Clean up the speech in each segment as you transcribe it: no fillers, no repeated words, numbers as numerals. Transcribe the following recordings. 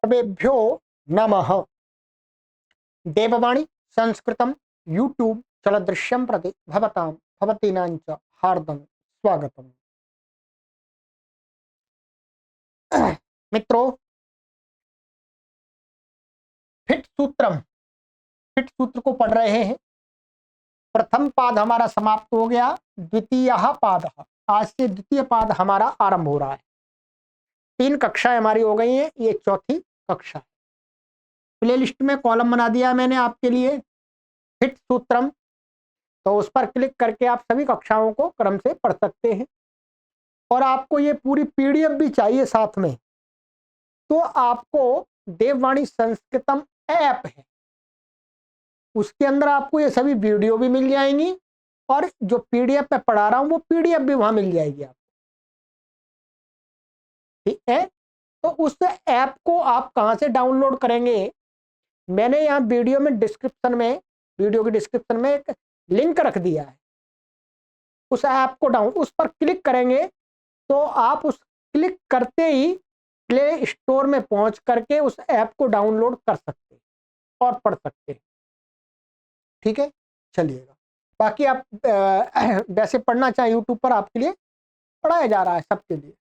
सर्वेभ्यो नमः। देववाणी संस्कृतम यूट्यूब चलदृश्यम प्रति भवतां भवतीनां च हार्दं स्वागतम। मित्रों, फिट सूत्र को पढ़ रहे हैं। प्रथम पाद हमारा समाप्त हो गया, द्वितीय पाद, आज से द्वितीय पाद हमारा आरंभ हो रहा है। 3 कक्षाएं हमारी हो गई हैं, ये चौथी कक्षा है। प्ले लिस्ट में कॉलम बना दिया मैंने आपके लिए, फिट सूत्रम, तो उस पर क्लिक करके आप सभी कक्षाओं को क्रम से पढ़ सकते हैं। और आपको ये पूरी पीडीएफ भी चाहिए साथ में, तो आपको देववाणी संस्कृतम ऐप है, उसके अंदर आपको ये सभी वीडियो भी मिल जाएंगी और जो पीडीएफ में पढ़ा रहा हूं वो पीडीएफ भी वहां मिल जाएगी आपको। ठीक है, तो उस ऐप को आप कहां से डाउनलोड करेंगे, मैंने यहाँ वीडियो की डिस्क्रिप्शन में एक लिंक रख दिया है। उस ऐप को उस पर क्लिक करेंगे तो आप उस क्लिक करते ही प्ले स्टोर में पहुंच करके उस ऐप को डाउनलोड कर सकते हैं और पढ़ सकते हैं। ठीक है, चलिएगा। बाकी आप वैसे पढ़ना चाहे यूट्यूब पर आपके लिए पढ़ाया जा रहा है, सबके लिए।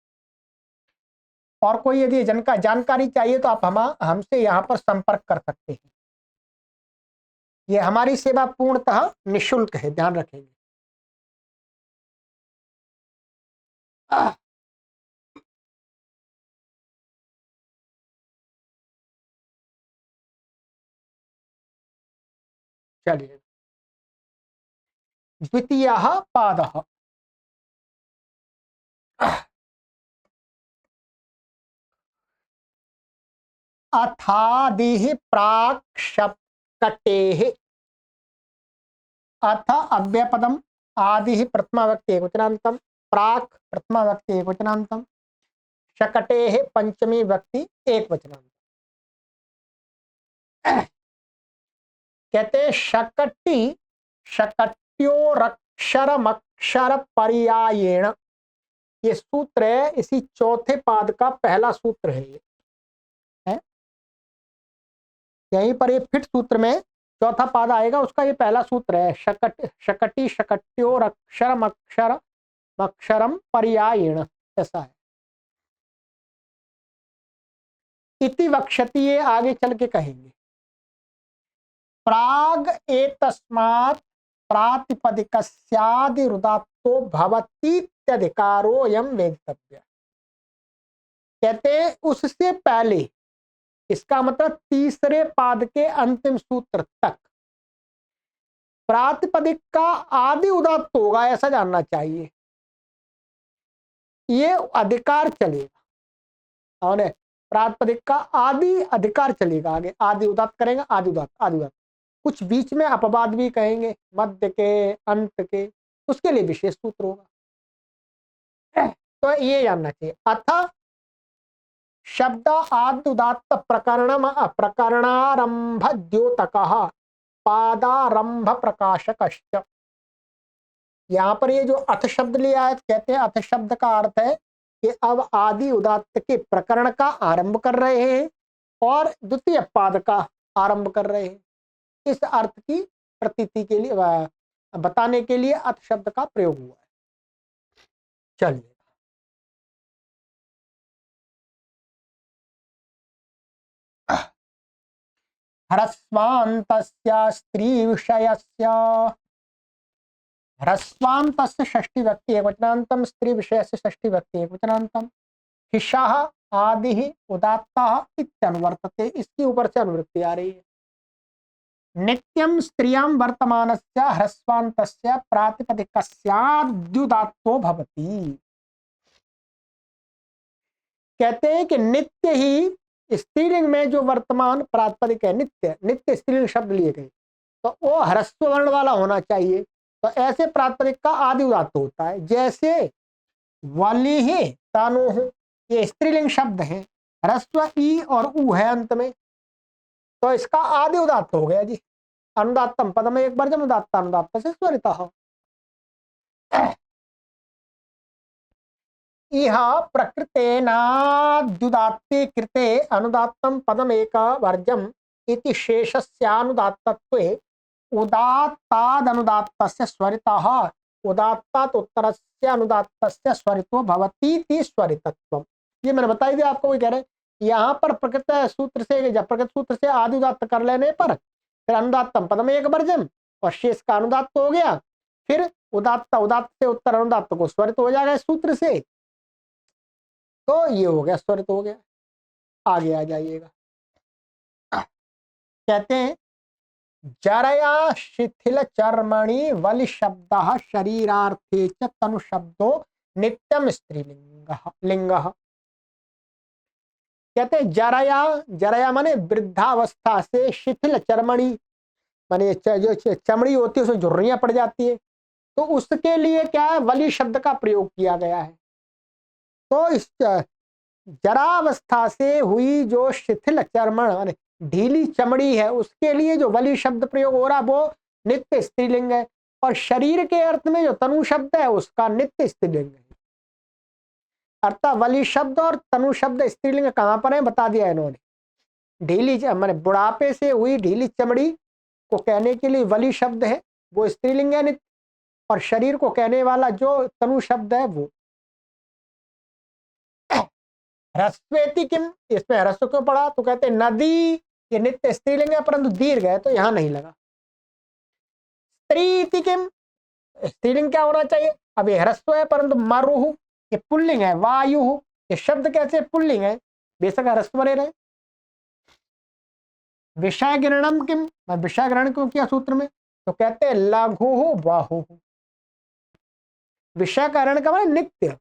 और कोई यदि जानकारी चाहिए तो आप हमसे यहाँ पर संपर्क कर सकते हैं। ये हमारी सेवा पूर्णतः निःशुल्क है, ध्यान रखेंगे। चलिए, द्वितीय पाद, अथादिः प्राक्शक्टेः, अथ अव्ययपदम, आदिः प्रथमा व्यक्ति एकवचनान्तं, प्राक् प्रथमा व्यक्ति एकवचनान्तं, शकटेः पंचमी व्यक्ति एकवचनान्तं। कहते शकटी शकट्योरक्षरमक्षर पर्यायेण, ये सूत्र है, इसी चौथे पाद का पहला सूत्र है। ये है यहीं पर, ये फिट सूत्र में चौथा पाद आएगा, उसका ये पहला सूत्र है। शकटी शकट्योरक्षरमक्षरम पर्यायेण, ऐसा है। इति वक्ष्यति, ये आगे चल के कहेंगे। प्राग एतस्मात् प्रातिपदिकस्यादिरुदात्तो भवतीत्यधिकारोऽयं वेदितव्य। कहते उससे पहले, इसका मतलब तीसरे पाद के अंतिम सूत्र तक प्रातिपदिक का आदि उदात्त होगा, ऐसा जानना चाहिए। ये अधिकार चलेगा, और प्रातिपदिक का आदि अधिकार चलेगा। आगे आदि उदात्त करेंगे, आदि उदात्त। कुछ बीच में अपवाद भी कहेंगे, मध्य के, अंत के, उसके लिए विशेष सूत्र होगा। तो ये जानना चाहिए। अथ शब्द आदि उदात्त प्रकरणारंभ द्योतकः पादारंभ प्रकाशकश्च। यहाँ पर ये जो अथ शब्द लिया है, कहते हैं अथ शब्द का अर्थ है कि अब आदि उदात्त के प्रकरण का आरंभ कर रहे हैं और द्वितीय पाद का आरंभ कर रहे हैं। इस अर्थ की प्रतीति के लिए, बताने के लिए अथ शब्द का प्रयोग हुआ है। चलिए, ह्रस्वान्तस्य स्त्री विषयस्य, ह्रस्वान्तस्य षष्ठी व्यक्ति एकवचनान्तं, स्त्री विषयस्य षष्ठी व्यक्ति एकवचनान्तं, हिषः आदिः उदात्तः इत्यनुवर्तते, इसके ऊपर से अनुवृत्ति आ रही है। नित्यं स्त्रियां वर्तमानस्य ह्रस्वान्तस्य प्रातिपदिकस्याद्युदात्तो भवति। कहते हैं कि नित्य ही स्त्रीलिंग में जो वर्तमान प्रातिपदिक है, नित्य स्त्रीलिंग शब्द लिए गए, तो वो ह्रस्व वर्ण वाला होना चाहिए। तो ऐसे प्रातिपदिक का आदि उदात्त होता है। जैसे वलिहि तनुः, ये स्त्रीलिंग शब्द है, ह्रस्व ई और उ है अंत में, तो इसका आदि उदात्त हो गया जी। अनुदात्तम पदम एक वर्जम उदात्त अनुदात्त से स्वरितः। इह प्रकृतेनाद्युदात्ते कृते अनुदात्तं पदमेक वर्जम इति शेषस्यानुदात्तत्वे उदात्तादनुदात्तस्य स्वरितः उदात्तात् उत्तरस्य अनुदात्तस्य स्वरितो भवतीति स्वरितत्वम्। ये मैंने बताई दिया आपको। वो कह रहे यहाँ पर प्रकृत सूत्र से, जब प्रकृत सूत्र से आदि उदात्त कर लेने पर फिर अनुदात्तम पदम एक वर्जम और शेष का अनुदात्त हो गया, फिर उदात्त उदात्त से उत्तर अनुदात्त को स्वरित हो जाएगा सूत्र से, तो ये हो गया, स्वरित हो गया। आगे आ जाइएगा, कहते हैं जरया शिथिल चर्मणि वलि शब्द शरीरार्थे च तनु शब्दो नित्यम स्त्रीलिंग लिंग। कहते हैं जरया, जरया माने वृद्धावस्था से, शिथिल चर्मणि माने जो चमड़ी होती है उसमें झुर्रियां पड़ जाती है, तो उसके लिए क्या है, वलि शब्द का प्रयोग किया गया है। तो इस जरावस्था से हुई जो शिथिल चर्मण माने ढीली चमड़ी है, उसके लिए जो वलि शब्द प्रयोग हो रहा वो नित्य स्त्रीलिंग है, और शरीर के अर्थ में जो तनु शब्द है उसका नित्य स्त्रीलिंग है। अर्थात वलि शब्द और तनु शब्द स्त्रीलिंग कहां पर है बता दिया इन्होंने। ढीली माने बुढ़ापे से हुई ढीली चमड़ी को कहने के लिए वलि शब्द है, वो स्त्रीलिंग है नित्य, और शरीर को कहने वाला जो तनु शब्द है वो ह्रस्वेति किम, इसमें ह्रस्व क्यों पड़ा, तो कहते हैं नदी, ये नित्य स्त्रीलिंग है परंतु दीर्घ है तो यहां नहीं लगा। स्त्रीति किम, स्त्रीलिंग क्या होना चाहिए, अब ये ह्रस्व है परंतु मरुहु ये पुल्लिंग है, वायु ये शब्द कैसे पुल्लिंग है, बेशक ह्रस्व बने रहे। विषय ग्रहणम किम, विषय ग्रहण क्यों किया सूत्र में, तो कहते हैं लघु बाहु, विषय का ग्रहण का मतलब नित्य।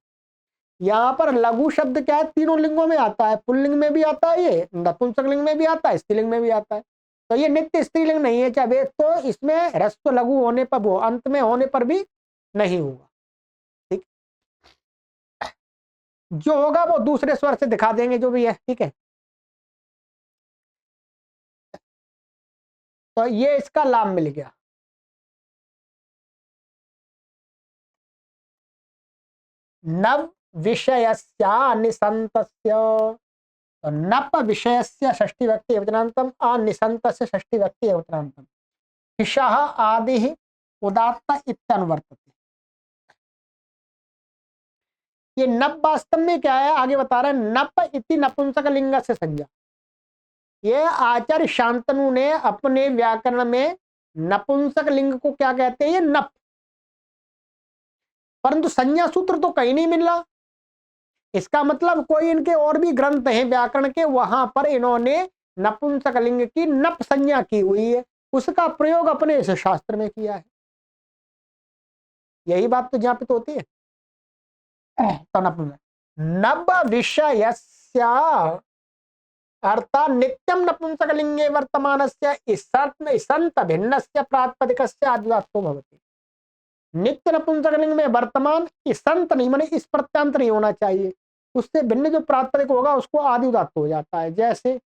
यहाँ पर लघु शब्द क्या है, तीनों लिंगों में आता है, पुल्लिंग में भी आता है, ये नपुंसक लिंग में भी आता है, स्त्रीलिंग में भी आता है, तो ये नित्य स्त्रीलिंग नहीं है चाहे, तो इसमें ह्रस्व लघु होने पर, वो अंत में होने पर भी नहीं होगा। ठीक, जो होगा वो दूसरे स्वर से दिखा देंगे जो भी है, ठीक है। तो ये इसका लाभ मिल गया। नव विषयस्यानिसन्तस्य, तो नप विषयस्य षष्ठी व्यक्ति वचनान्तम अनिसन्तस्य षष्ठी व्यक्ति वचनान्तम विषः आदि उदात्त इत्यनुवर्तते। ये नप वास्तव में क्या है आगे बता रहे हैं, नप इति नपुंसक लिंग से संज्ञा। ये आचार्य शांतनु ने अपने व्याकरण में नपुंसक लिंग को क्या कहते हैं, ये नप, परंतु संज्ञा सूत्र तो कहीं नहीं मिल रहा। इसका मतलब कोई इनके और भी ग्रंथ हैं व्याकरण के, वहां पर इन्होंने नपुंसक लिंग की नप संज्ञा की हुई है, उसका प्रयोग अपने इस शास्त्र में किया है। यही बात तो ज्ञापित तो होती है। तो नव विषयस्य अर्थात नित्यम नपुंसक लिंगे वर्तमानस्य इसंत भिन्नस्य प्रातिपदिकस्य आदिवास्तो भवति। नित्य नपुंसक लिंग में वर्तमान इसंत नहीं माने इस प्रत्यांत नहीं होना चाहिए, उससे भिन्न जो प्रातिपदिक होगा उसको आदि उदात्त हो जाता है। जैसे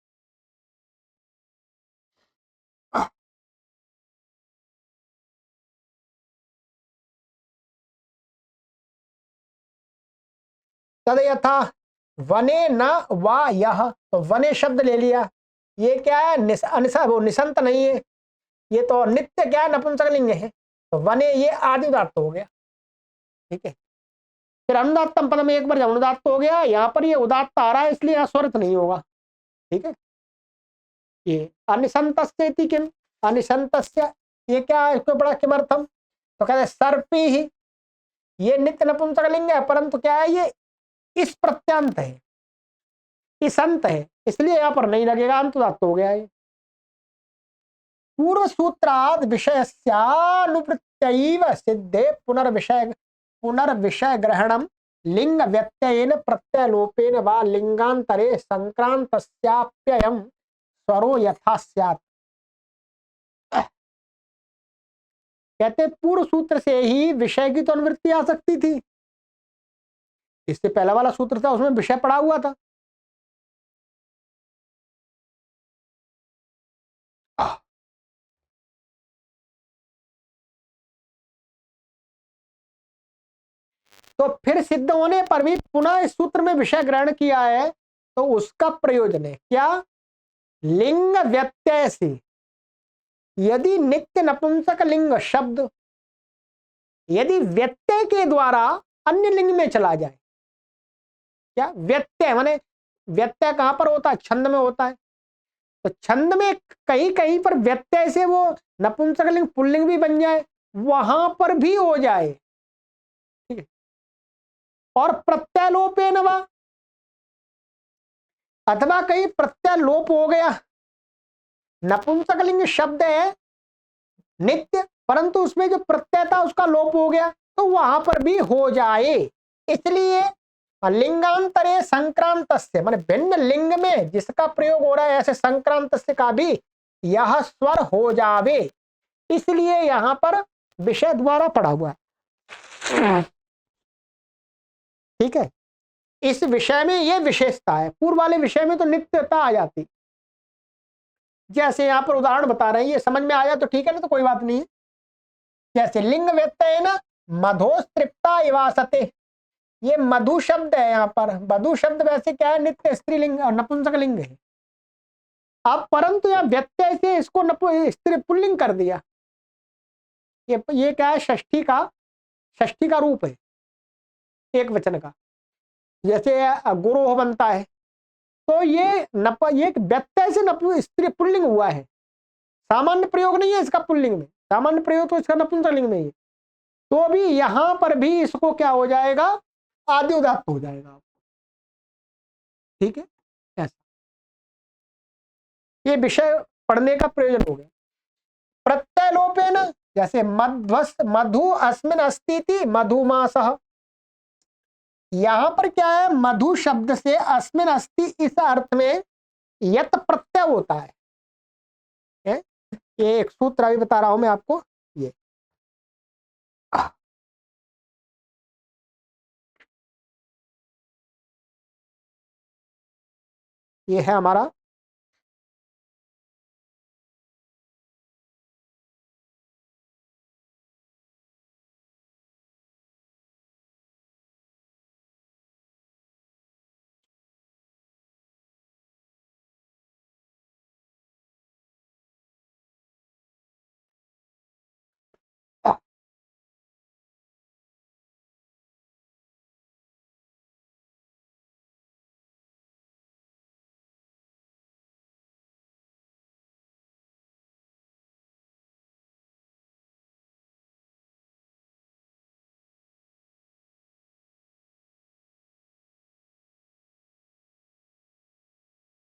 तद यथा वने न वा यह, तो वने शब्द ले लिया, ये क्या है अनिसा, वो निसंत नहीं है, ये तो नित्य क्या है नपुंसक लिंग है, तो वने ये आदि उदात्त हो गया। ठीक है, फिर अनुदात्तम पद में एक बार जब अनुदात्त हो गया, यहाँ पर ये उदात्त आ रहा है इसलिए यहाँ स्वरित नहीं होगा। ठीक है, ये अनिसंतस्येति किम, अनिसंतस्य ये क्या है, इसको बड़ा किमर्थम, तो कहते सर्पी ही, ये नित्य नपुंसक लिंग है परंतु क्या है ये इस प्रत्यांत है, इस अंत है, इसलिए यहाँ पर नहीं लगेगा, अंत उदात्त हो गया है। पूर्व सूत्राद विषयस्यानुवृत्तैव सिद्धे पुनर्विषय ग्रहणम लिंग व्यत्ययेन प्रत्ययलोपेन वा लिंगांतरे संक्रांतस्याप्ययम् स्वरो यथा स्यात्। कहते पूर्व सूत्र से ही विषय की तो अनुवृत्ति आ सकती थी, इससे पहला वाला सूत्र था उसमें विषय पड़ा हुआ था। तो फिर सिद्ध होने पर भी पुनः इस सूत्र में विषय ग्रहण किया है तो उसका प्रयोजन है क्या, लिंग व्यत्यय से यदि नित्य नपुंसक लिंग शब्द यदि व्यत्यय के द्वारा अन्य लिंग में चला जाए, क्या व्यत्यय माने व्यत्यय कहां पर होता है, छंद में होता है, तो छंद में कहीं कहीं पर व्यत्यय से वो नपुंसक लिंग पुल्लिंग भी बन जाए, वहां पर भी हो जाए, ठीक है। और प्रत्यालोपेन वा, अथवा कहीं प्रत्यालोप हो गया, नपुंसक लिंग शब्द है नित्य परंतु उसमें जो प्रत्यय था उसका लोप हो गया तो वहां पर भी हो जाए। इसलिए लिंगांतरे संक्रांतस्य माने भिन्न लिंग में जिसका प्रयोग हो रहा है ऐसे संक्रांतस्य का भी यह स्वर हो जावे, इसलिए यहां पर विषय द्वारा पढ़ा हुआ है, ठीक है। इस विषय में यह विशेषता है, पूर्व वाले विषय में तो नित्यता आ जाती। जैसे यहां पर उदाहरण बता रहे हैं, ये समझ में आया तो ठीक है ना, तो कोई बात नहीं है। जैसे लिंग व्यत्यय ना मधोस्तृप्ता इवासते, ये मधु शब्द है, यहाँ पर मधु शब्द वैसे क्या है नित्य स्त्रीलिंग और नपुंसक लिंग है, अब परंतु यहाँ व्यत्यय से इसको स्त्री पुल्लिंग कर दिया, ये क्या है षष्ठी का रूप है एक वचन का, जैसे गुरोह बनता है तो ये व्यत्यय से स्त्री पुल्लिंग हुआ है, सामान्य प्रयोग नहीं है इसका पुल्लिंग में, सामान्य प्रयोग तो इसका नपुंसक लिंग में ही, तो अभी यहां पर भी इसको क्या हो जाएगा, आदि उदात्त हो जाएगा, ठीक है। ऐसा ये विषय पढ़ने का प्रयोजन हो गया। प्रत्ययलोपेन जैसे मधु अस्मिन अस्ति मधुमासः, यहां पर क्या है मधु शब्द से अस्मिन अस्ति इस अर्थ में यत प्रत्यय होता है, ये एक सूत्र अभी बता रहा हूं मैं आपको, ये है हमारा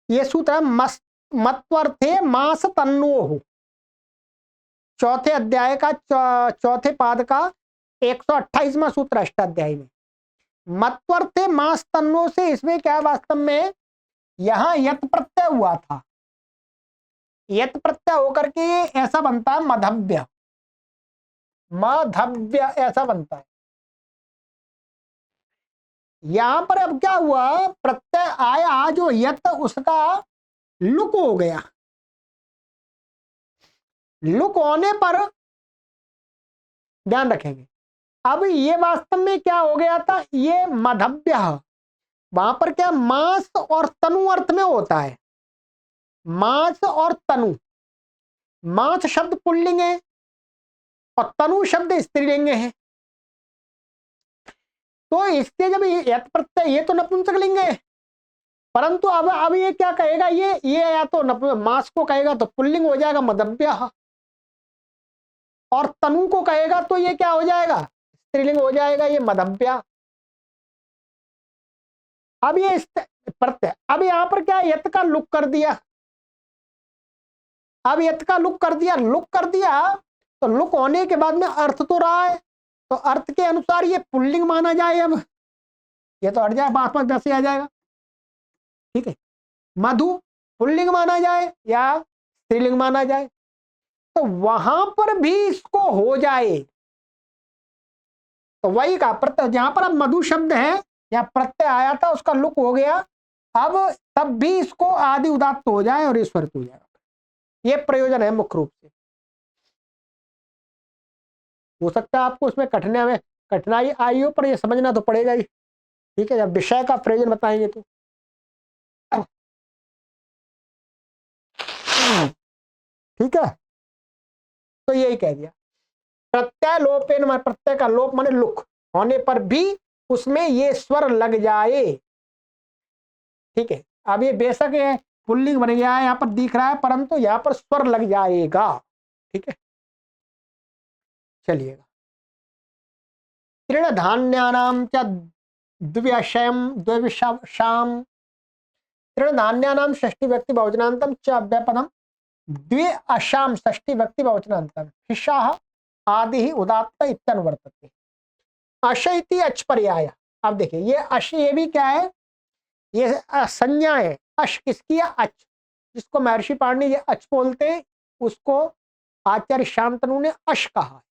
ये सूत्र है मत्वर्थे मास तन्नो, चौथे अध्याय का चौथे पाद का 128वां सूत्र अष्टाध्यायी में, मत्वर्थे मास तन्नो से इसमें क्या वास्तव में यहां यत प्रत्यय हुआ था, यत प्रत्यय होकर के ऐसा बनता है मधव्य, मधव्य ऐसा बनता है। यहां पर अब क्या हुआ, प्रत्यय आया जो यत उसका लुक हो गया, लुक होने पर ध्यान रखेंगे, अब ये वास्तव में क्या हो गया था, ये मधव्य, वहां पर क्या मांस और तनु अर्थ में होता है, मांस और तनु, मांस शब्द पुल्लिंग है और तनु शब्द स्त्रीलिंग है, तो इसके जब यत प्रत्यय ये तो नपुंसक लिंग है, परंतु अब ये क्या कहेगा, ये या तो मांस को कहेगा तो पुल्लिंग हो जाएगा मधव्य, और तनु को कहेगा तो ये क्या हो जाएगा स्त्रीलिंग हो जाएगा ये मधव्या। अब ये प्रत्यय अब यहां पर क्या यत का लुक कर दिया, अब यत का लुक कर दिया, लुक कर दिया तो लुक होने के बाद में अर्थ तो रहा है, तो अर्थ के अनुसार ये पुल्लिंग माना जाए, अब ये तो हट जाए बात वैसे आ जाएगा, ठीक है। मधु पुल्लिंग माना जाए या स्त्रीलिंग माना जाए, तो वहां पर भी इसको हो जाए, तो वही का प्रत्यय जहां पर अब मधु शब्द है या प्रत्यय आया था उसका लुक हो गया, अब तब भी इसको आदि उदात्त हो जाए और ईश्वर हो जाए, ये प्रयोजन है मुख्य रूप से। हो सकता है आपको उसमें कठिनाई आई हो पर ये समझना तो पड़ेगा ही। ठीक है, जब विषय का प्रयोजन बताएंगे तो ठीक है। तो यही कह दिया, प्रत्यालोपेन माने प्रत्यय का लोप माने लुक होने पर भी उसमें ये स्वर लग जाए। ठीक है, अब ये बेशक है पुल्लिंग बन गया है, यहां पर दिख रहा है, परंतु यहां पर स्वर लग जाएगा। ठीक है, चलिएगा। तृणधान्यानाम च द्विशयम द्विशाम, तृणधान्यानाम षष्ठी व्यक्ति बहुवचनांतम च अव्यपदम द्वि अशाम षष्ठी व्यक्ति बहुवचनांतम हिषाः आदि ही उदात्त इत्यनुवर्तते। अश इति अच पर्याय। अब देखिए ये अश, ये भी क्या है, ये संज्ञा है। अश किसकी है? अच, जिसको महर्षि पाणिनि ये अच बोलते हैं, उसको आचार्य शांतनु ने अश कहा।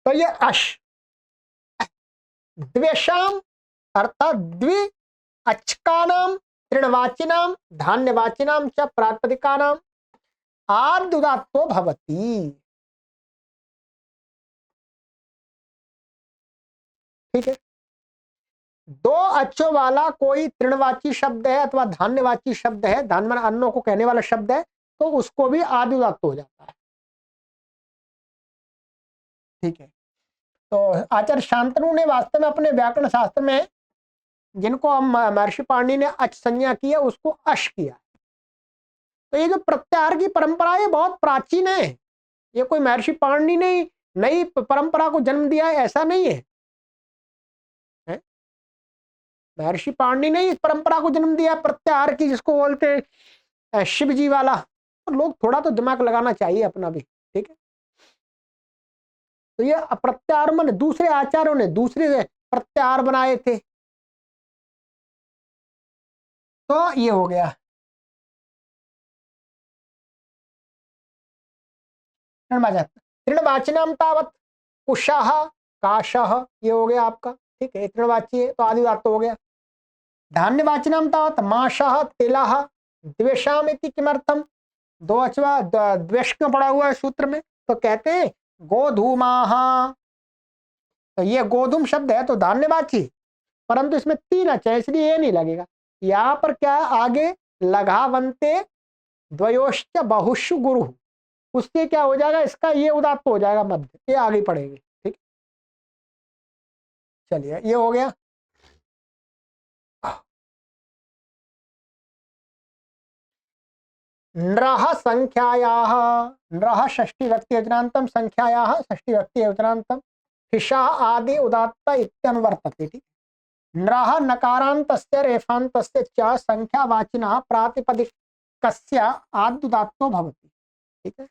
तो ये अश द्वेषाम अर्थात द्वि अचकानाम तृणवाचिनाम धान्यवाचिनाम च प्रातिपदिकानाम आर्दुदात्तो भवति। ठीक है, दो अच्छों वाला कोई तृणवाची शब्द है अथवा धान्यवाची शब्द है, धान्य माने अन्नों को कहने वाला शब्द है, तो उसको भी आर्दुदात्त हो जाता है। ठीक है, तो आचार्य शांतनु ने वास्तव में अपने व्याकरण शास्त्र में, जिनको हम महर्षि पाणिनि ने अच संज्ञा की है, उसको अश किया। तो ये जो प्रत्याहार की परंपरा है बहुत प्राचीन है, ये कोई महर्षि पाणिनि ने नई परंपरा को जन्म दिया है ऐसा नहीं है, महर्षि पाणिनि ने इस परंपरा को जन्म दिया प्रत्याहार की, जिसको बोलते हैं शिव जी वाला। तो लोग थोड़ा तो दिमाग लगाना चाहिए अपना भी। ठीक है, तो ये प्रत्याहार मन दूसरे आचार्यों ने दूसरे प्रत्याहार बनाए थे। तो ये हो गया तृणवाचिनाम तावत उषाह काशः, ये हो गया आपका। ठीक है, तृणवाची है तो आदिवात हो गया। धान्यवाचिनाम तावत माशः तिलः द्वेषाम इति किमर्थम, दो अचवा द्वेष क्यों पड़ा हुआ है सूत्र में? तो कहते हैं गोधूमाः, तो ये गोधूम शब्द है तो धान्यवाची, परंतु इसमें तीन अच है इसलिए ये नहीं लगेगा। यहाँ पर क्या है, आगे लघावंते द्वयोश्च बहुषु गुरु, उससे क्या हो जाएगा, इसका ये उदात्त हो जाएगा मध्य, ये आगे पड़ेगी। ठीक, चलिए ये हो गया। नृः संख्यायाः, नृः षष्ठी व्यक्ति वचनांतम संख्यायाः षष्ठी व्यक्ति वचनांतम हिषा आदि उदात्त इत्यनुवर्तते। ठीक, नृः नकारान्तस्य रेफान्तस्य च संख्यावाचिनः प्रातिपदिकस्य आद्युदात्तो भवति। ठीक है,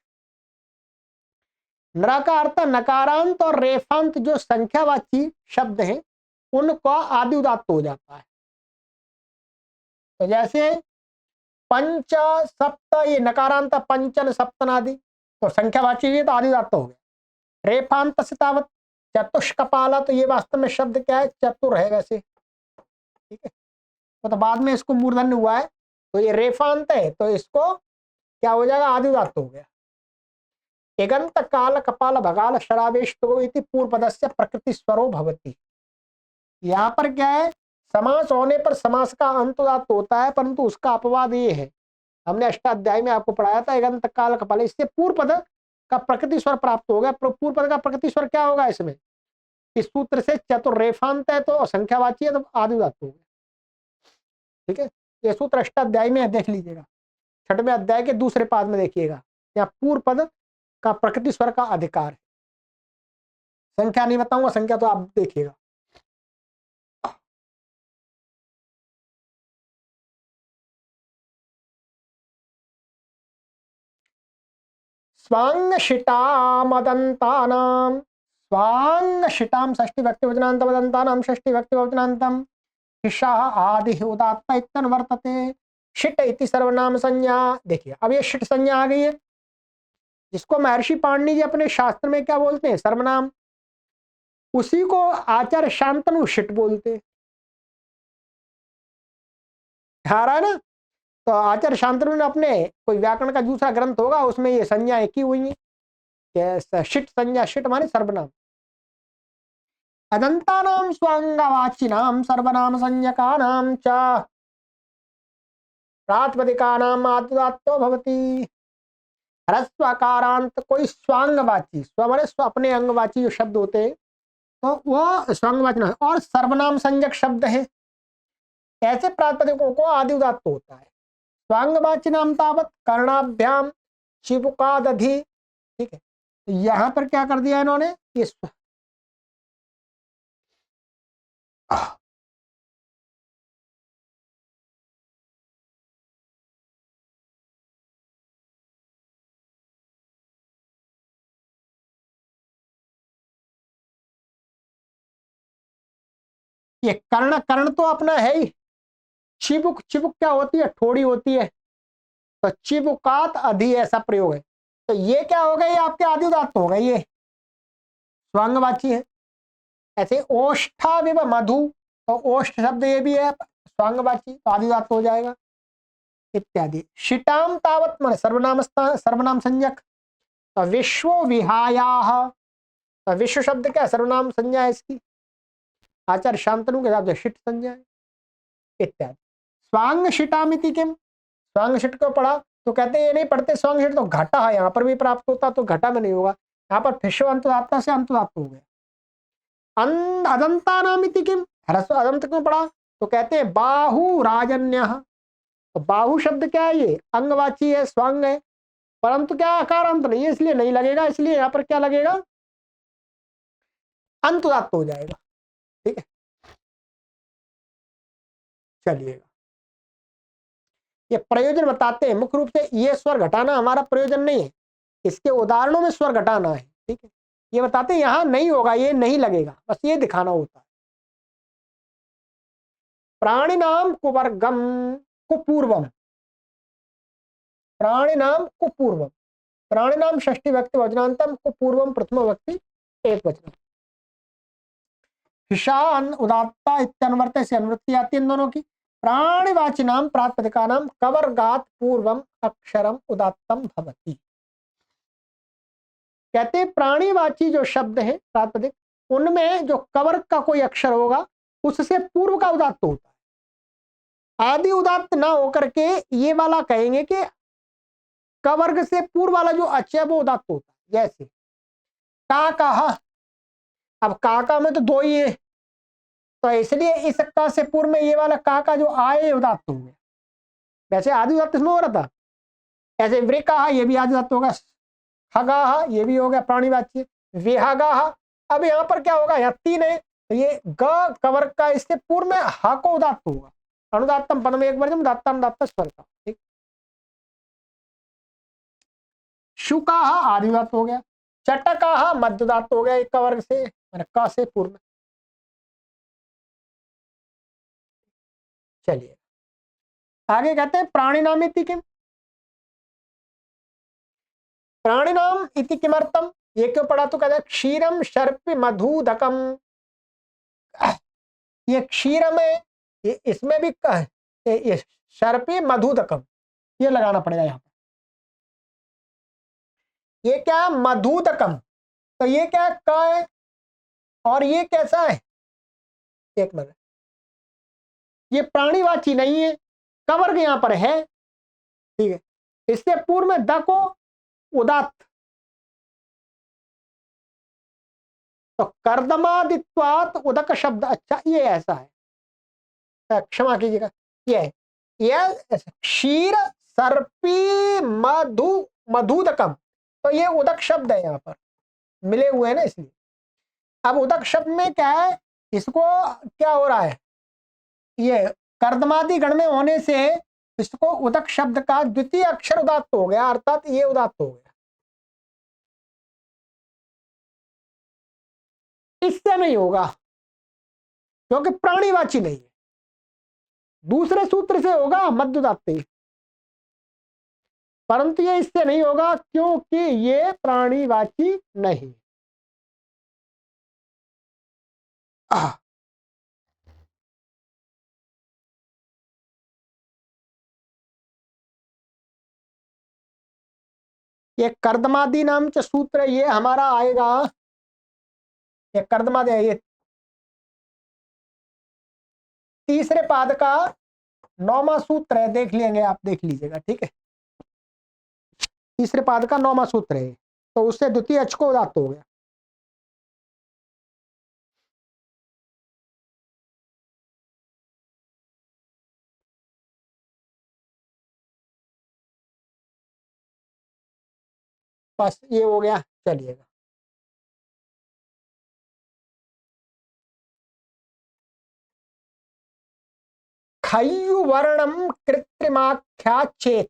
नृ का अर्थ नकारांत और रेफांत जो संख्यावाची शब्द हैं उनका आदि उदात्त हो जाता है। तो जैसे पंच सप्त, ये नकारांत पंचन सप्तन आदि, तो संख्यावाची है तो आदि उदात्त हो गया। रेफांत से तावत चतुष्कपाला, तो ये वास्तव में शब्द क्या है, चतुर है वैसे। ठीक है, तो बाद में इसको मूर्धन्य हुआ है, तो ये रेफांत है तो इसको क्या हो जाएगा, आदि उदात्त हो गया। एगंत काल कपाल भगाल शरावेष्टो इति पूर्व पदस्य प्रकृति स्वरो भवति। यहाँ पर क्या है, समास होने पर समास का अंत उदात्त होता है, परंतु उसका अपवाद ये है, हमने अष्टाध्याय में आपको पढ़ाया था, एगंत काल कपाल, इससे पूर्व पद का प्रकृति स्वर प्राप्त हो गया। पूर्व पद का प्रकृति स्वर क्या होगा इसमें, इस सूत्र से चतुर रेफांत है तो संख्यावाची है तो आदि उदात्त हो गया। ठीक है, ये सूत्र अष्टाध्याय में देख लीजिएगा, छठवें अध्याय के दूसरे पाद में देखिएगा, यहाँ पूर्व पद का प्रकृति स्वर का अधिकार है। संख्या नहीं बताऊंगा, संख्या तो आप देखिएगा। स्वांगशिटामदन्तानां, स्वांगशिटाम षष्ठी व्यक्ति वचनांत मदन्तानां षष्ठी व्यक्ति वचनांतम हिषाः आदि उदात्त इत्यनुवर्तते। शिट इति सर्वनाम संज्ञा, देखिए अब ये शिट संज्ञा आ गई है, जिसको महर्षि पाणिनि जी अपने शास्त्र में क्या बोलते हैं, सर्वनाम, उसी को आचार्य शांतनु शिट बोलते हैं। आ रहा है ना, तो आचार्य शांतनु ने अपने कोई व्याकरण का दूसरा ग्रंथ होगा, उसमें ये संज्ञा की हुई है, शिट संज्ञा, शिट माने सर्वनाम। अदंतानां स्वांगवाचिनां सर्वनाम संज्ञकानां च प्रातिपदिकानां आद्युदात्तो भवति। ह्रस्वकारांत कोई स्वांगवाची, स्व माने स्व अपने अंगवाची जो शब्द होते हैं तो वो स्वांगवाची है, और सर्वनाम संज्ञक शब्द है, ऐसे प्रातिपदिकों को आदि उदात्त होता है। स्वांगवाची नाम तावत कर्णाभ्याम चिबुकादधि। ठीक है, तो यहां पर क्या कर दिया इन्होंने, ये कर्ण, कर्ण तो अपना है ही। चिबुक, चिबुक क्या होती है, ठोड़ी होती है, तो चिबुकात अधि ऐसा प्रयोग है। तो ये क्या हो गया, ये आपके आदि उदात्त हो गए, ये स्वांगवाची है। ऐसे ओष्ठा विव मधु, तो ओष्ठ शब्द ये भी है स्वांगवाची, तो आदि उदात्त हो जाएगा इत्यादि। शिटाम तावत मन सर्वनाम, सर्वनाम संज्ञक। तो विश्व विहायाह, तो विश्व शब्द क्या सर्वनाम संज्ञा है इसकी, आचार्य शांतनु के हिसाब से शिट संज्ञा है इत्यादि। स्वांग शिटामिति किम, स्वांग शिट को पढ़ा तो कहते हैं ये नहीं पढ़ते स्वांग शिट तो घटा है, यहाँ पर भी प्राप्त होता तो घटा में नहीं होगा, यहाँ पर फिशो अंतुदात्ता से अंतुदात्त हो गया। अदंता नामिति किम, ह्रस्व अदंत क्यों पढ़ा, तो कहते हैं बाहु राजन्य। तो बाहु शब्द क्या है, ये अंगवाची है, स्वांग है, परंतु क्या अकारांत नहीं है इसलिए नहीं लगेगा, इसलिए यहाँ पर क्या लगेगा, अंतुदात्त हो जाएगा। ठीक है, चलिएगा ये प्रयोजन बताते हैं। मुख्य रूप से ये स्वर घटाना हमारा प्रयोजन नहीं है, इसके उदाहरणों में स्वर घटाना है। ठीक है, ये बताते हैं यहां नहीं होगा, ये नहीं लगेगा, बस ये दिखाना होता है। प्राणिनाम कुवर्गम कुपूर्वम, प्राणिनाम कुपूर्वम, प्राणिनाम षष्ठी व्यक्ति वचनांतम कुपूर्वम प्रथम व्यक्ति एक वचन। हिशान उदात्ता इत्यन्वर्त से अनुवृत्ति आती है इन दोनों की। प्राणिवाची नाम प्रातिपदिका नाम कवर्गात पूर्वम अक्षरम उदात्तम भवति। कहते प्राणीवाची जो शब्द है प्रातिपदिक, उनमें जो कवर्ग का कोई अक्षर होगा उससे पूर्व का उदात्त होता है। आदि उदात्त ना होकर के ये वाला कहेंगे कि कवर्ग से पूर्व वाला जो अच है वो उदात्त होता है। जैसे का कहा, अब काका में तो दो ही है, तो इसलिए इस का से पूर्व में ये वाला का का जो आए उदात्त हो गया। वैसे आदि उदात्त इसमें हो रहा था, ऐसे वृकाहा ये भी आदि उदात्त होगा, हगाहा ये भी हो गया प्राणीवाची, विहगाहा। अब यहाँ पर क्या होगा, यहाँ तीन है तो ये ग कवर्ग का इससे पूर्व में हा को उदात्त होगा। अनुदात्तम पदम एक वर्जम दात्तानुदात्त स्वर का। ठीक, शुकाहा आदि उदात्त हो गया, चटकाहा मध्य उदात्त हो गया एक कवर्ग से, मैंने क से पूर्व में। चलिए आगे कहते हैं प्राणिनाम इति किम, प्राणिनाम इति किमर्थम, ये क्यों पढ़ा, तो कहते हैं क्षीरम शर्प मधुदकम। ये क्षीरम है, ये इसमें भी ये शर्पी मधुदकम, ये लगाना पड़ेगा यहाँ पर। ये क्या है, मधुदकम, तो ये क्या का है और ये कैसा है, एक मिनट, ये प्राणीवाची नहीं है, कवर्ग यहाँ पर है। ठीक है, इससे पूर्व में द को उदात्त, तो कर्दमादित्वात उदक शब्द, अच्छा ये ऐसा है, क्षमा कीजिएगा, ये है, ये क्षीर सर्पी मधु मधुदकम, तो ये उदक शब्द है, यहाँ पर मिले हुए हैं ना इसलिए। अब उदक शब्द में क्या है, इसको क्या हो रहा है, ये कर्दमादि गण में होने से इसको उदक शब्द का द्वितीय अक्षर उदात्त हो गया, अर्थात ये उदात्त हो गया, इससे नहीं होगा क्योंकि प्राणीवाची नहीं है, दूसरे सूत्र से होगा मध्य उदात्त, परंतु ये इससे नहीं होगा क्योंकि ये प्राणीवाची नहीं। ये कर्दमादि नाम च सूत्र ये हमारा आएगा, ये कर्दमादि, ये तीसरे पाद का 9वां सूत्र है, देख लेंगे आप, देख लीजिएगा, ठीक है। तीसरे पाद का 9वां सूत्र है, तो उससे द्वितीय अच को उदात्त हो गया। बस ये हो गया, चलिएगा। खयु वर्णम कृत्रिमाख्या चेत।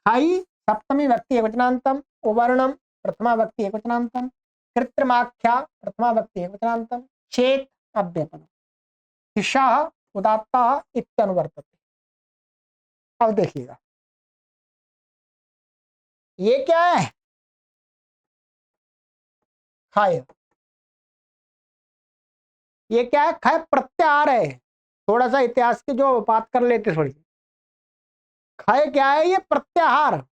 खई सप्तमी व्यक्ति एकवचनांतम, उवर्णम प्रथमा व्यक्ति एकवचनांतम, कृत्रिमाख्या प्रथमा व्यक्ति एकवचनांतम, चेत अव्ययपदम, दिशा उदात्ता इत्यनुवर्तते। अब देखिएगा, ये क्या है, खाय, ये क्या है, खाय प्रत्याहार है। थोड़ा सा इतिहास की जो बात कर लेते थोड़ी। खाय क्या है, ये प्रत्याहार।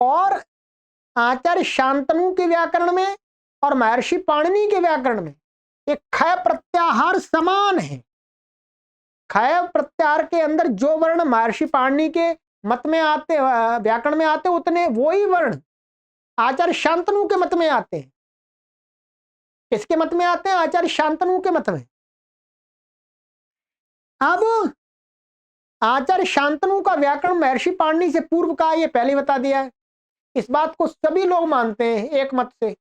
और आचार्य शांतनु के व्याकरण में और महर्षि पाणिनि के व्याकरण में एक खय प्रत्याहार समान है। खय प्रत्याहार के अंदर जो वर्ण महर्षि पाणिनि के मत में आते, व्याकरण में आते, उतने वही वर्ण आचार्य शांतनु के मत में आते हैं। किसके मत में आते हैं, आचार्य शांतनु के मत में। अब आचार्य शांतनु का व्याकरण महर्षि पाणिनि से पूर्व का, ये पहले बता दिया है। इस बात को सभी लोग मानते हैं एक मत से।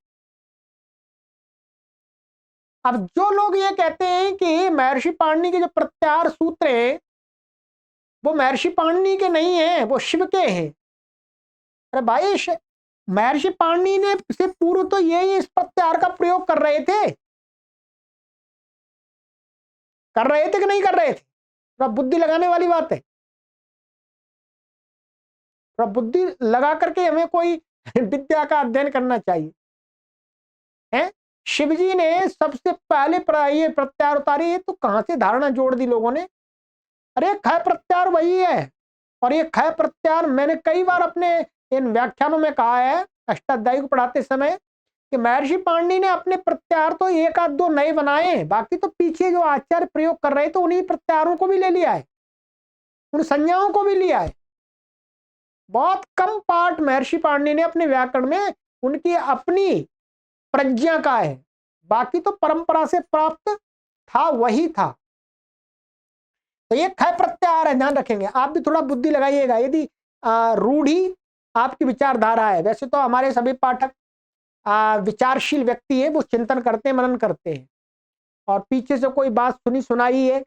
अब जो लोग ये कहते हैं कि महर्षि पाणिनि के जो प्रत्याहार सूत्र हैं वो महर्षि पाणिनि के नहीं है, वो शिव के हैं। अरे भाई, महर्षि पाणिनि ने से पूर्व तो यही इस प्रत्याहार का प्रयोग कर रहे थे, कि नहीं कर रहे थे? थोड़ा बुद्धि लगाने वाली बात है। थोड़ा बुद्धि लगा करके हमें कोई विद्या का अध्ययन करना चाहिए, है? शिवजी ने सबसे पहले ये प्रत्याहार उतारी है, तो कहां से धारणा जोड़ दी लोगों ने। अरे खय प्रत्याहार वही है। और ये खय प्रत्याहार मैंने कई बार अपने इन व्याख्यानों में कहा है, अष्टाध्यायी को पढ़ाते समय, कि महर्षि पाणिनि ने अपने प्रत्याहार तो एक आध दो नए बनाए, बाकी तो पीछे जो आचार्य प्रयोग कर रहे थे उन्हीं प्रत्याहारों को भी ले लिया है, उन संज्ञाओं को भी लिया है। बहुत कम पार्ट महर्षि पाणिनि ने अपने व्याकरण में उनकी अपनी प्रज्ञा का है, बाकी तो परंपरा से प्राप्त था, वही था। तो ये खय प्रत्याहार है, ध्यान रखेंगे। आप भी थोड़ा बुद्धि लगाइएगा। यदि रूढ़ी आपकी विचारधारा है, वैसे तो हमारे सभी पाठक विचारशील व्यक्ति है, वो चिंतन करते हैं, मनन करते हैं, और पीछे से कोई बात सुनी सुनाई है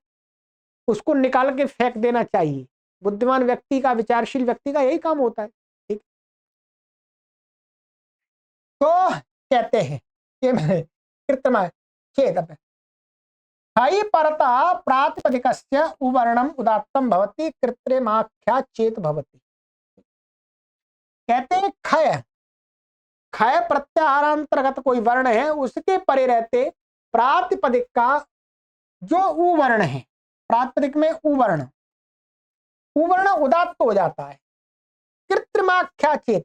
उसको निकाल के फेंक देना चाहिए। बुद्धिमान व्यक्ति का, विचारशील व्यक्ति का यही काम होता है, ठीक। तो कहते हैं कि कृत्रिमा चेत हई परता प्रातिपदिकस्य उवर्णम उदात्तम भवति, कृत्रिमाख्या चेत भवति। कहते हैं खय, खय प्रत्याहारांतर्गत कोई वर्ण है, उसके परे रहते प्रातिपदिक का जो उवर्ण है, प्रातिपदिक में उवर्ण, उवर्ण उदात्त हो जाता है। कृत्रिमाख्या चेत,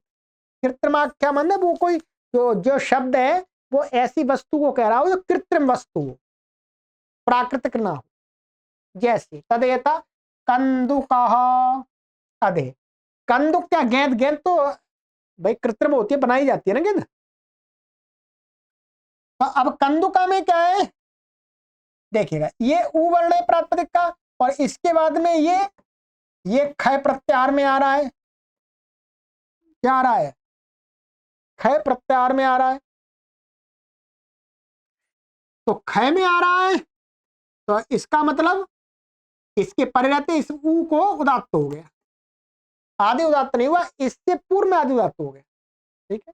कृत्रिमाख्या मतलब वो कोई जो शब्द है वो ऐसी वस्तु को कह रहा हो जो कृत्रिम वस्तु हो, प्राकृतिक ना हो। जैसे तदेता कंदुकः अधे, कंदुक क्या, गेंद, गेंद तो भाई कृत्रिम होती है, बनाई जाती है ना गेंद। तो अब कंदुका में क्या है, देखिएगा, ये उवर्ण है प्रातिपदिक का, और इसके बाद में ये खय प्रत्याहार में आ रहा है। क्या आ रहा है, खय प्रत्याहार में आ रहा है। तो खय में आ रहा है, तो इसका मतलब इसके परे रहते इस ऊ को उदात्त हो गया, आदि उदात्त नहीं हुआ, इससे पूर्व में आदि उदात्त हो गया, ठीक है।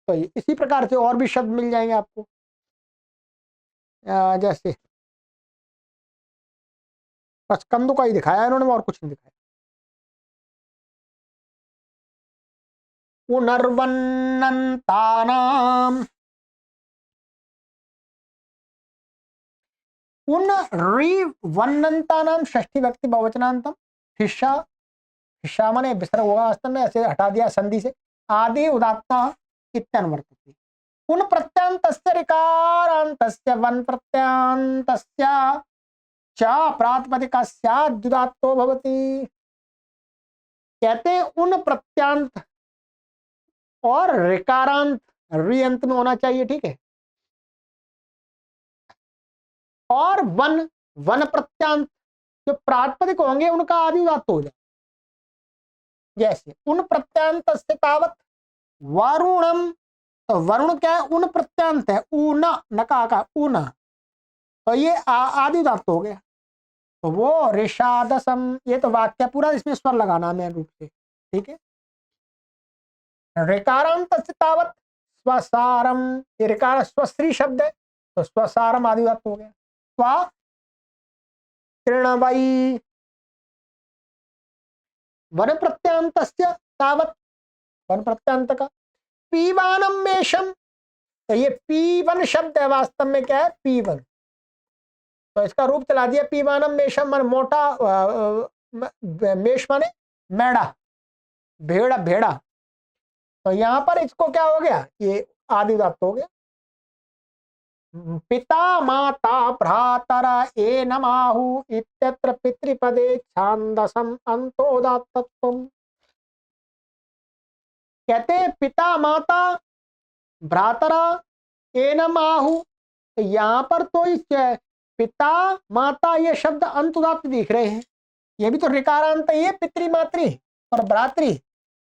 तो इसी प्रकार से और भी शब्द मिल जाएंगे आपको, जैसे बस कंदु का ही दिखाया इन्होंने, और कुछ नहीं दिखाया। पुनर्वन्नतानाम, उन रिवन्नतानाम षष्ठी व्यक्ति बहुवचनांतम, हिस्सा, हिस्सा माने विसर्ग होगा वास्तव में, ऐसे हटा दिया संधि से, आदि उदात्ता इत्यनुवर्तते। उन प्रत्यंतस्य ऋकारान्तस्य वन प्रत्यंतस्य च प्रातिपदिकस्याद्युदात्तो भवति। कहते हैं उन प्रत्यांत और ऋकारांत रियंत में होना चाहिए, ठीक है। और वन वन प्रत्यांत जो प्रातिपदिक होंगे उनका आदि उदात्त हो जाए। जैसे उन प्रत्यांत से तावत वरुणम, तो वरुण क्या है, उन प्रत्यांत है, ऊन नका का ऊन, तो ये आदि उदात्त हो गया। तो वो ऋषादसम, ये तो वाक्य पूरा, इसमें स्वर लगाना मेन रूप से, ठीक है। ऋकारांत से तावत स्वसारम, ये ऋकार स्वस्त्री शब्द है तो स्वसारम आदि उदात्त हो गया। स्व तृणवई वन प्रत्यांत तावत, वन प्रत्यांत का पीवानम मेषम, तो ये पीवन शब्द है, वास्तव में क्या है पीवन, तो इसका रूप चला दिया पीवानम मेषम, मन मोटा, मेष माने मेढ़ा, भेड़ा भेड़ा, तो यहां पर इसको क्या हो गया, ये आदि उदात्त हो गया। पिता माता भ्रातरा ए नमाहु इत्यत्र पितृपदे छांदसम अंतोदात्तत्वम्। कहते हैं पिता माता भ्रातरा एनम आहु, तो यहां पर तो इस पिता माता ये शब्द अंतुदात्त दिख रहे हैं, ये भी तो ऋकारांत है, ये पितृमातृ और भ्रातृ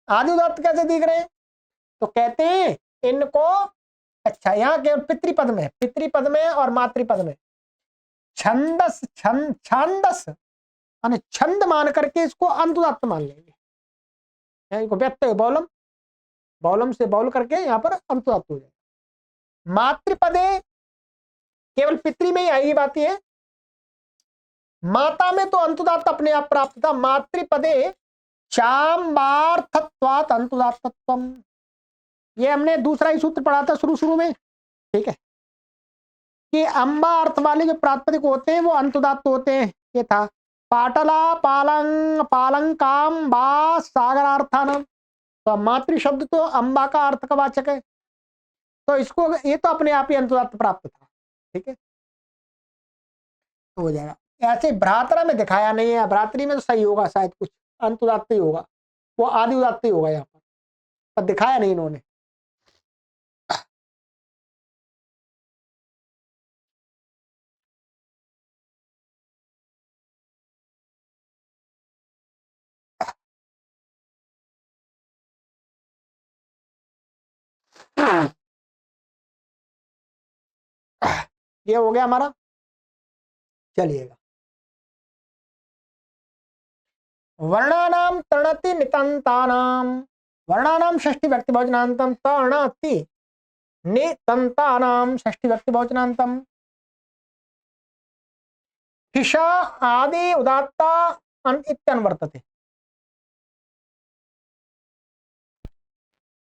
आदि उदात्त कैसे दिख रहे हैं, तो कहते हैं इनको, अच्छा यहाँ केवल पितृपद में, पितृपद में और मातृपद में छंदस छांदस यानी छंद मान करके इसको अंतुदात्त मान लेंगे, इनको व्यक्त बौलम, बौलम से बौल करके यहाँ पर अंतुदात्त हो जाएगा। मातृपदे केवल पितृ में ही आई बात है, माता में तो अंतुदात्त अपने आप प्राप्त था। मातृपदे चाम्बार्थत्वात् अंतुदात्तत्वम्, ये हमने दूसरा ही सूत्र पढ़ा था शुरू में, ठीक है, कि अम्बा अर्थ वाले जो प्रातिपदिक होते हैं वो अंतुदात्त होते हैं, ये था पाटला पालंग पालंकाम बा सागरार्थानम, तो मातृ शब्द तो अम्बा का अर्थ का वाचक है, तो इसको ये तो अपने आप ही अंतुदात्त प्राप्त था, ठीक है, तो हो जाएगा। ऐसे भ्रातरा में दिखाया नहीं है, भ्रातरी में तो सही होगा, शायद कुछ अंतुदात्त ही होगा, वो आदि उदात्त ही होगा यहाँ पर दिखाया नहीं इन्होंने। ये हो गया हमारा, चलिएगा। वर्णानाम तृणति नितंतानाम, वर्णानाम षष्ठी व्यक्ति बहुवचनांतम, तृणति नितंतानाम षष्ठी व्यक्ति बहुवचनांतम, हिषा आदि उदात्ता इत्यन्वर्तते।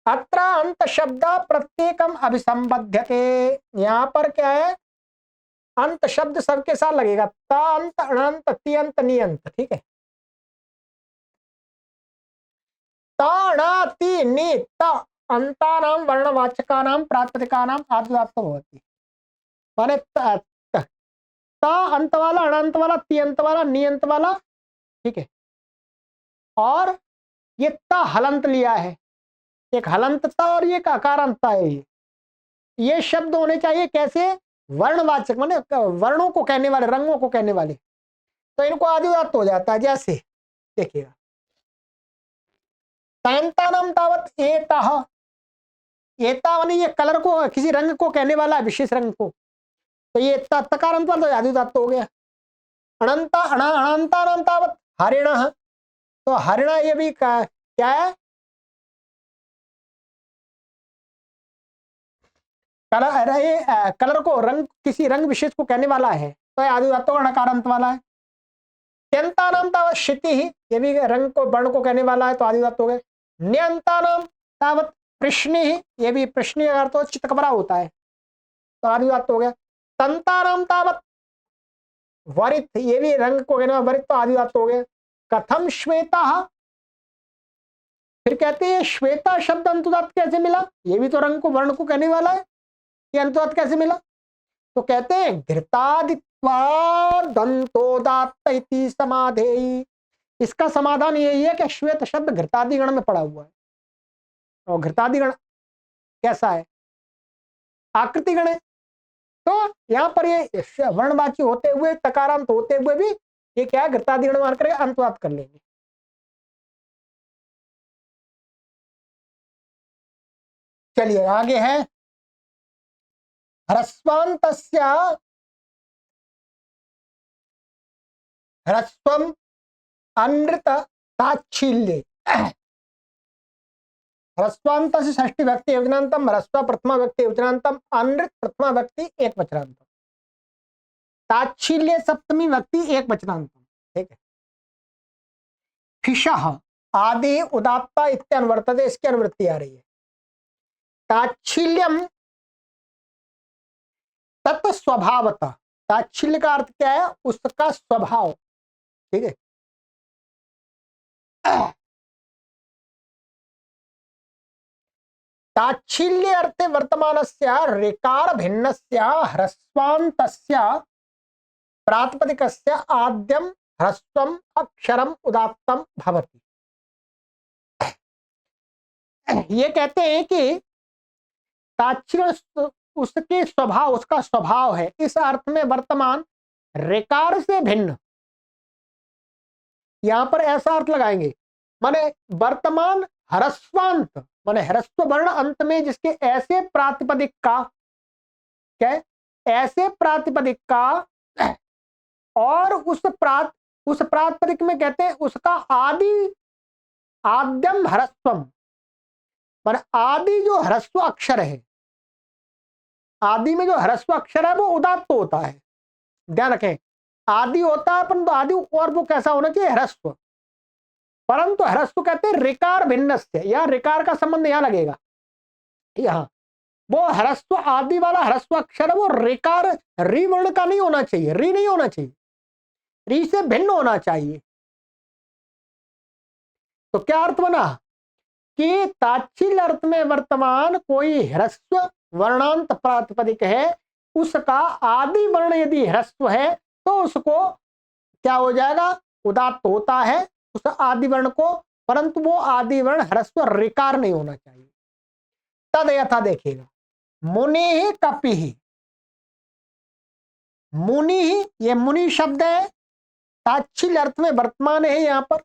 अत्र अंत शब्द प्रत्येकम अभिसंबध्यते, यहाँ पर क्या है, अंत शब्द सबके साथ लगेगा, ता अंत अनंत तियंत नियंत, ठीक है। ताणाति नित अंतानाम वर्णवाचकानाम प्रातिपदिकानाम आदिउदात्तो भवति, माने ता अंत वाला, अनंत वाला, तियंत वाला, नियंत वाला, ठीक है, और ये ता हलंत लिया है, एक हलंतता और ये अकारांतता है, ये शब्द होने चाहिए कैसे, वर्णवाचक, माने वर्णों को कहने वाले, रंगों को कहने वाले, तो इनको आदिउदात्त हो जाता है। जैसे देखिएगा, तांतानम तावत एतः, एता माने ये कलर को, किसी रंग को कहने वाला है, विशेष रंग को, तो ये तकारांत वाला तो आदिउदात्त हो गया। अनंता अनंतानाम तावत हरिणः, तो हरिण ये भी क्या है, कलर, कलर को, रंग, किसी रंग विशेष को कहने वाला है, तो आदिउदात्त नकारांत वाला है। त्यंतानाम तावत क्षिति ही, ये भी रंग को, वर्ण को कहने वाला है, तो आदिउदात्त हो गए। न्यंतानाम तावत प्रश्नि ही, ये भी प्रश्नि अगर तो चितकबरा होता है, तो आदिउदात्त हो गया। तंतानाम तावत वरित, ये भी रंग को कहने वाला, वरित, तो आदिउदात्त हो गया। कथम श्वेता, फिर कहते हैं श्वेता शब्द अंतुदात्त कैसे मिला, ये भी तो रंग को, वर्ण को कहने वाला है, ये अंतुदात कैसे मिला? तो कहते हैं घृतादित्वा दंतोदात्त इति समाधेयी। इसका समाधान यही है कि श्वेत शब्द घृतादिगण में पड़ा हुआ है, और घृतादिगण कैसा है? आकृतिगण है। तो यहां पर ये वर्णवाची होते हुए, तकारांत होते हुए भी ये क्या है? घृतादिगण मान कर अंतवाद कर लेंगे। चलिए आगे है ह्रस्वान्तस्य ह्रस्वम अनृत ताच्छील्ये। ह्रस्वांत से षष्ठी व्यक्ति योजनांतम, ह्रस्व प्रथमा व्यक्ति योजनांतम, अनृत प्रथमा व्यक्ति एक वचनांतम, ताच्छील्य सप्तमी व्यक्ति एक वचनांतम। ठीक है। फिशः आदि उदात्ता इत्यनुवर्तते, इसकी अनुवृत्ति आ रही है। ताच्छील्यम तत् स्वभावतः, ताच्छील्य का अर्थ क्या है? उसका स्वभाव। ठीक है। ताच्छील्य अर्थे वर्तमानस्य ऋकार भिन्नस्य ह्रस्वान्तस्य प्रातिपदिकस्य आद्यम ह्रस्वम अक्षरम उदात्तम भवति। ये कहते हैं कि ताच्छील्य उसके स्वभाव, उसका स्वभाव है, इस अर्थ में वर्तमान ऋकार से भिन्न। यहां पर ऐसा अर्थ लगाएंगे, माने वर्तमान ह्रस्वांत माने ह्रस्व वर्ण अंत में जिसके ऐसे प्रातिपदिक का, क्या है? ऐसे प्रातिपदिक का, और उस प्रातिपदिक में कहते हैं उसका आदि आद्यम ह्रस्वम, माने आदि जो ह्रस्व अक्षर है, आदि में जो ह्रस्व अक्षर है वो उदात्त होता है। ध्यान रखें, आदि होता है परंतु आदि और वो कैसा होना चाहिए? ह्रस्व। परंतु ह्रस्व कहते हैं ऋकार भिन्नस्य, या ऋकार का संबंध यहां लगेगा। यहां वो ह्रस्व आदि वाला ह्रस्व अक्षर है, वो ऋकार री वर्ण का नहीं होना चाहिए, री नहीं होना चाहिए, री से भिन्न होना चाहिए। तो क्या अर्थ बना कि ताच्छील्य अर्थ में वर्तमान कोई ह्रस्व वर्णांत प्रातिपदिक है, उसका आदि वर्ण यदि ह्रस्व है तो उसको क्या हो जाएगा? उदात्त होता है उस आदि वर्ण को, परंतु वो आदि वर्ण ह्रस्व ऋकार नहीं होना चाहिए। तद यथा देखिएगा, मुनि ही कपि ही, मुनि ही ये मुनि शब्द है, ताच्छील्य अर्थ में वर्तमान है यहां पर,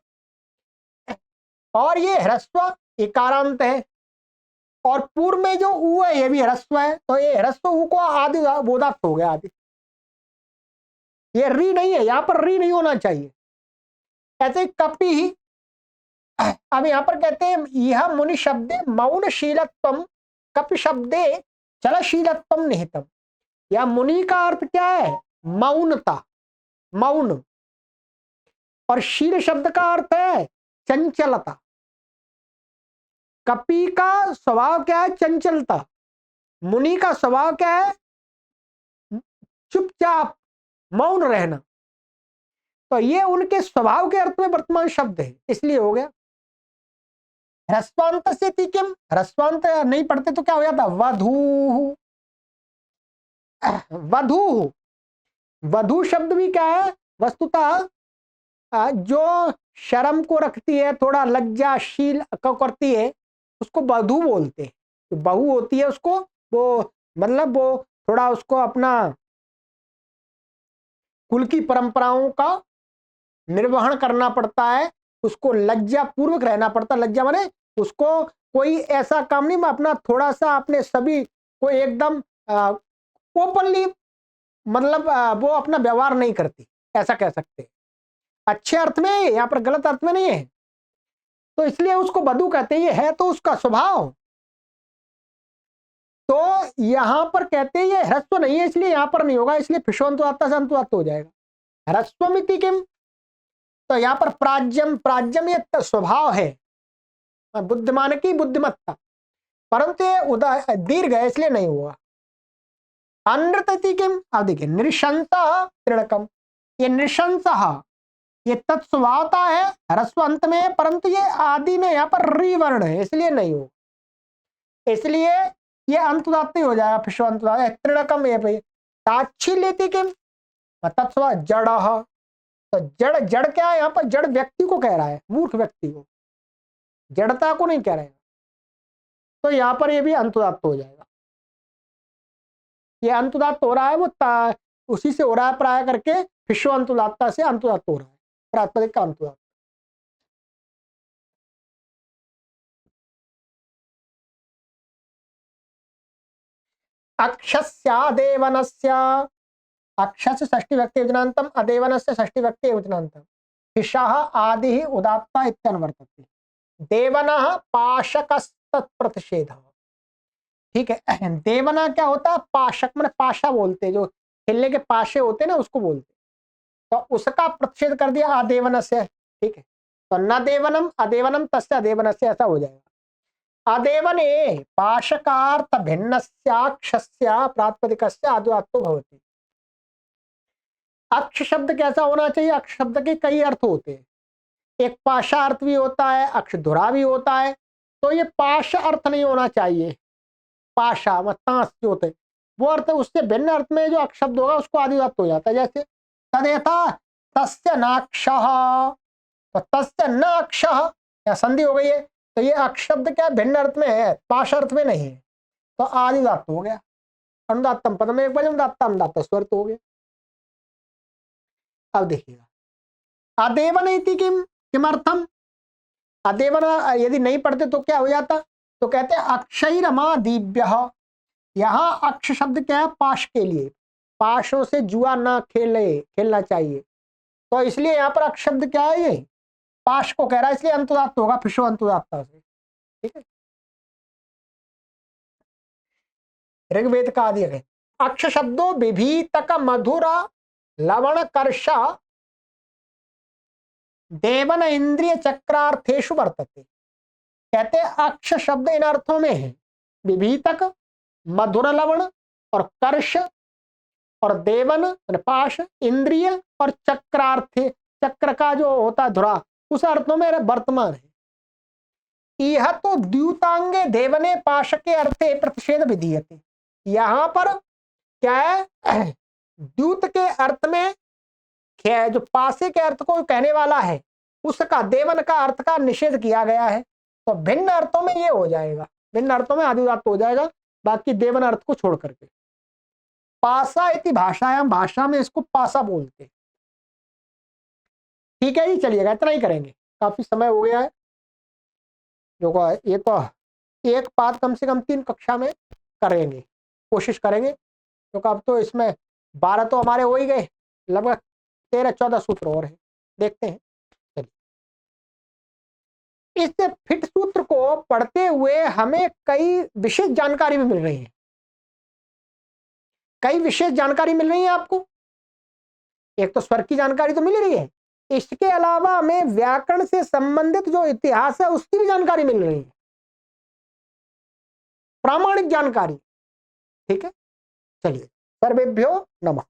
और ये ह्रस्व इकारांत है, और पूर्व में जो ऊ है ये भी ह्रस्व है, तो ये ह्रस्व ऊ को आदि उदात्त हो गया आदि। ये री नहीं है, यहां पर री नहीं होना चाहिए। ऐसे कपि ही, अब यहां पर कहते हैं यह मुनि शब्दे मौनशीलत्वम, कपि शब्दे चलशीलत्वम निहितम। या मुनि का अर्थ क्या है? मौनता, मौन, और शील शब्द का अर्थ है चंचलता। कपि का स्वभाव क्या है? चंचलता। मुनि का स्वभाव क्या है? चुपचाप, मौन रहना। तो ये उनके स्वभाव के अर्थ में वर्तमान शब्द है, इसलिए हो गया। ह्रस्वांत से किम, ह्रस्वांत नहीं पढ़ते तो क्या हो जाता? वधू, वधू, वधू शब्द भी क्या है? वस्तुतः जो शर्म को रखती है, थोड़ा लज्जाशील करती है, उसको वधू बोलते हैं। तो बहू होती है उसको, वो मतलब वो थोड़ा उसको अपना कुल की परंपराओं का निर्वहन करना पड़ता है, उसको लज्जा पूर्वक रहना पड़ता है। लज्जा माने उसको कोई ऐसा काम नहीं, मैं अपना थोड़ा सा अपने सभी को एकदम ओपनली, मतलब वो अपना व्यवहार नहीं करती, ऐसा कह सकते। अच्छे अर्थ में, यहाँ पर गलत अर्थ में नहीं है, तो इसलिए उसको बधू कहते हैं। ये है तो उसका स्वभाव। तो यहां पर कहते हैं ये ह्रस्व नहीं है, इसलिए यहां पर नहीं होगा, इसलिए फिशोन्तुदात्त से अंतुदात्त हो जाएगा। ह्रस्वमिति किम, तो यहां पर प्राज्यम, प्राज्यम ये स्वभाव है, बुद्धिमान की बुद्धिमत्ता, परंतु ये दीर्घ है इसलिए नहीं हुआ। अनृतति किम, अब देखिए नृशंसः त्रिणकम, ये नृशंसः ये तत्स्वभावता है, ह्रस्व अंत में, परंतु ये आदि में यहाँ पर री वर्ण है, इसलिए नहीं हो। इसलिए ये अंतुदात्त ही हो जाएगा, फिशो अंतुदात्त। तृणकम ये भाई ताच्छी लेती किम तत्व जड़। तो जड़, जड़ क्या है यहाँ पर? जड़ व्यक्ति को कह रहा है, मूर्ख व्यक्ति को, जड़ता को नहीं कह रहे हैं। तो यहाँ पर ये भी अंतुदात्त हो जाएगा। ये अंतुदात्त हो रहा है, वो उसी से हो रहा है प्राय करके, फिशो अंतुदात्ता से अंतुदात्त हो रहा है, प्रातिपदिक का अंतुदात्त। अक्षस्यादेवनस्य, अक्षस्य षष्ठी व्यक्ति वचनान्तम, अदेवनस्य षष्ठी व्यक्ति वचनान्तम, फिशः आदि ही उदात्ता इत्यन्वर्तते। देवनः पाशकस्तत्प्रतिषेधः। ठीक है, देवना क्या होता है? पाशक मैंने पाशा बोलते, जो खेलने के पाशे होते ना उसको बोलते। तो उसका प्रतिषेध कर दिया अदेवन से। ठीक है, तो न देवनम अदेवनम तस्य अदेवन से, ऐसा हो जाएगा। अदेवने पाशकार्थ भिन्नस्याक्षस्य प्रातिपदिकस्य आदुदात्तो भवति। अक्ष शब्द कैसा होना चाहिए? अक्ष शब्द के कई अर्थ होते हैं, एक पाशा अर्थ भी होता है, अक्ष धुरा भी होता है। तो ये पाश अर्थ नहीं होना चाहिए, पाशा व तांस जो होते हैं वो अर्थ, उससे भिन्न अर्थ में जो अक्ष शब्द होगा उसको आदिदात्त हो जाता है। जैसे तदेथा तस्य नाक्षः, तो तस्य न अक्षः, या संधि हो गई है, तो ये अक्ष शब्द क्या भिन्न अर्थ में है, पाश अर्थ में नहीं है, तो आदिदात्त हो गया। अनुदात्तम पदम एक वजन दात्ता अनुदात्त स्वर्त हो गया। अब देखिएगा, अदेवन इति किम किमर्थम? अदेवन यदि नहीं पढ़ते तो क्या हो जाता? तो कहते हैं अक्षयरमा दिव्य। यहाँ अक्ष शब्द क्या है? पाश के लिए, पाशों से जुआ ना खेलना चाहिए। तो इसलिए यहाँ पर अक्ष शब्द क्या है? ये पाश को कह रहा है, इसलिए अंतुदात्त होगा, फिशो अंतुदात्ता से। ठीक है, ऋग्वेद का आदि है। अक्ष शब्दों विभीतक मधुरा लवण कर्ष देवन इंद्रिय चक्रार्थेषु वर्तते। कहते हैं अक्ष शब्द इन अर्थों में है, विभीतक, मधुर लवण और कर्ष और देवन पाश, इंद्रिय और चक्रार्थे, चक्र का जो होता है धुरा, उस अर्थों में वर्तमान है। यह तो द्यूतांगे देवने पाश के अर्थे प्रतिषेध विधीयते। यहां पर क्या है? द्यूत के अर्थ में जो पासे के अर्थ को कहने वाला है उसका देवन का अर्थ का निषेध किया गया है। तो भिन्न अर्थों में ये हो जाएगा, भिन्न अर्थों में आदिदात्त हो जाएगा, बाकी देवन अर्थ को छोड़ करके। पासा इति भाषायाम, भाषा में इसको पासा बोलते। ठीक है जी, चलिएगा इतना ही करेंगे, काफी समय हो गया है। जो ये तो एक बात कम से कम 3 कक्षा में करेंगे, कोशिश करेंगे, क्योंकि अब तो इसमें 12 तो हमारे हो ही गए, लगभग 13-14 सूत्र और हैं, देखते हैं। इस फिट सूत्र को पढ़ते हुए हमें कई विशेष जानकारी भी मिल रही है, कई विशेष जानकारी मिल रही है आपको। एक तो स्वर की जानकारी तो मिल रही है, इसके अलावा हमें व्याकरण से संबंधित जो इतिहास है उसकी भी जानकारी मिल रही है, प्रामाणिक जानकारी। ठीक है, चलिए, सर्वेभ्यो नमः।